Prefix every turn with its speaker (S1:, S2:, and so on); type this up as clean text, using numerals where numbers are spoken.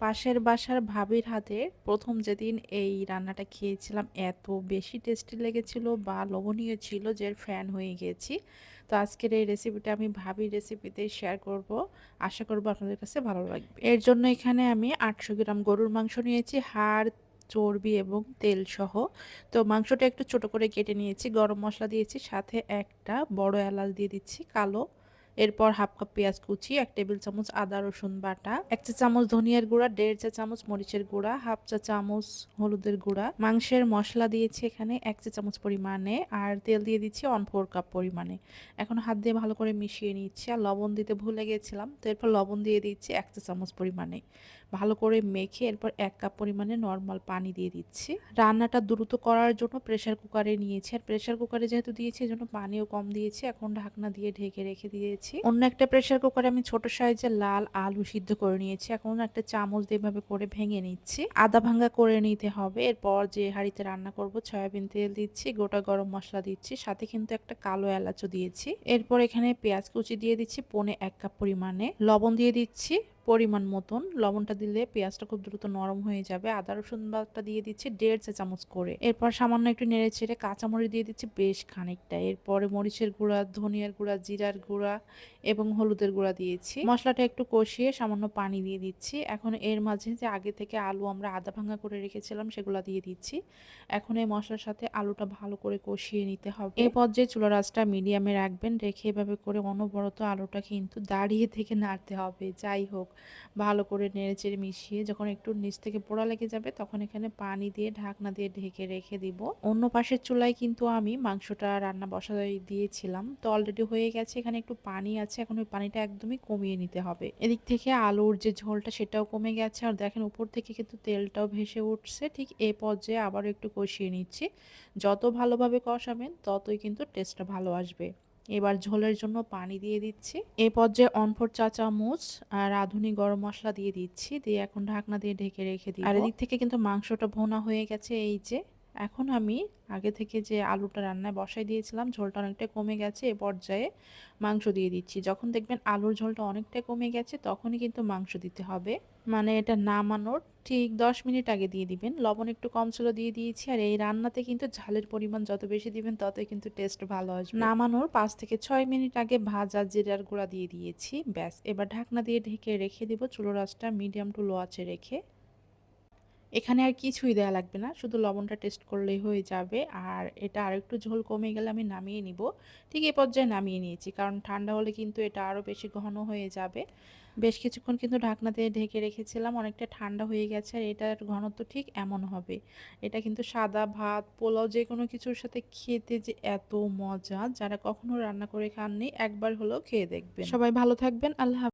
S1: পাশের বাসার ভাবির হাতে প্রথম যেদিন এই রান্নাটা খেয়েছিলাম এত বেশি টেস্টি লেগেছিল বা লোভনীয় ছিল যে ফ্যান হয়ে গিয়েছি। তো আজকের এই রেসিপিটা আমি ভাবির রেসিপিতে শেয়ার করব। আশা করব আপনাদের কাছে ভালো লাগবে। এর জন্য এখানে আমি 800 গ্রাম গরুর মাংস নিয়েছি, হাড়, চর্বি এবং তেল সহ। তো মাংসটা একটু ছোট করে কেটে নিয়েছি, গরম মশলা দিয়েছি, সাথে একটা বড় এলাচ দিয়ে দিচ্ছি কালো। এরপর হাফ কাপ পেঁয়াজ কুচি, 1 টেবিল চামচ আদা রসুন বাটা, 1 চা চামচ ধনিয়ার গুঁড়া, 1.5 চা চামচ মরিচের গুঁড়া, হাফ চা চামচ হলুদের গুঁড়া। মাংসের মশলা দিয়েছি এখানে 1 চা চামচ পরিমাণে, আর তেল দিয়ে দিচ্ছি 1/4 কাপ পরিমাণে। এখন হাত দিয়ে ভালো করে মিশিয়ে নিচ্ছি। আর লবণ দিতে ভুলে গেছিলাম, তো এরপর লবণ দিয়ে দিচ্ছি 1 চা চামচ পরিমাণে। ভালো করে মেখে এরপর 1 কাপ পরিমাণে নর্মাল পানি দিয়ে দিচ্ছি। রান্নাটা দ্রুত করার জন্য প্রেসার কুকারে নিয়েছি, আর প্রেসার কুকারে যেহেতু দিয়েছি এজন্য পানিও কম দিয়েছি। এখন ঢাকনা দিয়ে ঢেকে রেখে দিয়েছি। অন্য একটা প্রেসার কুকারে আমি ছোট সাইজের লাল আলু সিদ্ধ করে নিয়েছি। এখন একটা চামচ দিয়ে এভাবে করে ভেঙে নিচ্ছি, আধা ভাঙা করে নিতে হবে। এরপর যে হাঁড়িতে রান্না করব সয়াবিন তেল দিচ্ছি, গোটা গরম মশলা দিচ্ছি, সাথে কিন্তু একটা কালো এলাচও দিয়েছি। এরপর এখানে পেঁয়াজ কুচি দিয়ে দিচ্ছি 1/4 কাপ পরিমাণে, লবণ দিয়ে দিচ্ছি পরিমাণ মতন। লবণটা দিলে পেঁয়াজটা খুব দ্রুত নরম হয়ে যাবে। আদা রসুন বাটা দিয়ে দিচ্ছি 1.5 চা চামচ করে। এরপর সামান্য একটু নেড়ে ছেড়ে কাঁচামরিচ দিয়ে দিচ্ছি বেশ খানিকটা। এরপরে মরিচের গুঁড়া, ধনিয়ার গুঁড়া, জিরার গুঁড়া এবং হলুদের গুঁড়া দিয়েছি। মশলাটা একটু কষিয়ে সামান্য পানি দিয়ে দিচ্ছি। এখন এর মাঝে যে আগে থেকে আলু আমরা আধা ভাঙা করে রেখেছিলাম সেগুলো দিয়ে দিচ্ছি। এখন এই মশলার সাথে আলুটা ভালো করে কষিয়ে নিতে হবে। এই পর্যায়ে চুলার আঁচটা মিডিয়ামে রাখবেন, রেখে এভাবে করে অনবরত আলুটা কিন্তু দাঁড়িয়ে থেকে নাড়তে হবে। যাই হোক, ভালো করে নেড়েচেড়ে মিশিয়ে যখন একটু নিচ থেকে পোড়া লেগে যাবে তখন এখানে পানি দিয়ে ঢাকনা দিয়ে ঢেকে রেখে দিব। অন্য পাশের চুলায় কিন্তু আমি মাংসটা রান্না বসাই দিয়েছিলাম, তো অলরেডি হয়ে গেছে। এখানে একটু পানি আছে, এখন ওই পানিটা একদমই কমিয়ে নিতে হবে। এদিক থেকে আলুর যে ঝোলটা সেটাও কমে গেছে, আর দেখেন উপর থেকে কিন্তু তেলটাও ভেসে উঠছে। ঠিক এই পর্যায়ে আবারও একটু কষিয়ে নিচ্ছি। যত ভালোভাবে কষাবেন ততই কিন্তু টেস্টটা ভালো আসবে। এবার ঝোলের জন্য পানি দিয়ে দিচ্ছি। এ পর্যায়ে 1/4 চা চামচ রাঁধুনি গরম মশলা দিয়ে দিচ্ছি, দিয়ে এখন ঢাকনা দিয়ে ঢেকে রেখে দিব। আর এদিক থেকে কিন্তু মাংসটা ভুনা হয়ে গেছে। এই যে এখন আমি আগে থেকে যে আলুটা রান্নায় বসাই দিয়েছিলাম, ঝোলটা অনেকটা কমে গেছে। এ পর্যায়ে মাংস দিয়ে দিচ্ছি। যখন দেখবেন আলুর ঝোলটা অনেকটা কমে গেছে তখনই কিন্তু মাংস দিতে হবে। মানে এটা নামানোর ঠিক 10 মিনিট আগে দিয়ে দিবেন। লবণ একটু কম ছিল দিয়ে দিয়েছি। আর এই রান্নাতে কিন্তু ঝালের পরিমাণ যত বেশি দিবেন ততই কিন্তু টেস্ট ভালো আসবে। নামানোর 5 থেকে 6 মিনিট আগে ভাজা জিরার গুঁড়া দিয়ে দিয়েছি। ব্যাস, এবার ঢাকনা দিয়ে ঢেকে রেখে দিব চুলোর আঁচটা মিডিয়াম টু লো আঁচে রেখে। এখানে আর কিছুই দেয়া লাগবে না, শুধু লবণটা টেস্ট করলেই হয়ে যাবে। আর এটা আরেকটু ঝোল কমে গেলে আমি নামিয়ে নিব। ঠিক এই পর্যায়ে নামিয়ে নিয়েছি, কারণ ঠান্ডা হলে কিন্তু এটা আরও বেশি ঘন হয়ে যাবে। বেশ কিছুক্ষণ কিন্তু ঢাকনা দিয়ে ঢেকে রেখেছিলাম, অনেকটা ঠান্ডা হয়ে গেছে। আর এটার ঘনত্ব ঠিক এমন হবে। এটা কিন্তু সাদা ভাত, পোলাও যে কোনো কিছুর সাথে খেতে যে এত মজা, যারা কখনো রান্না করে খাননি একবার হলেও খেয়ে দেখবেন। সবাই ভালো থাকবেন। আল্লাহ হাফেজ।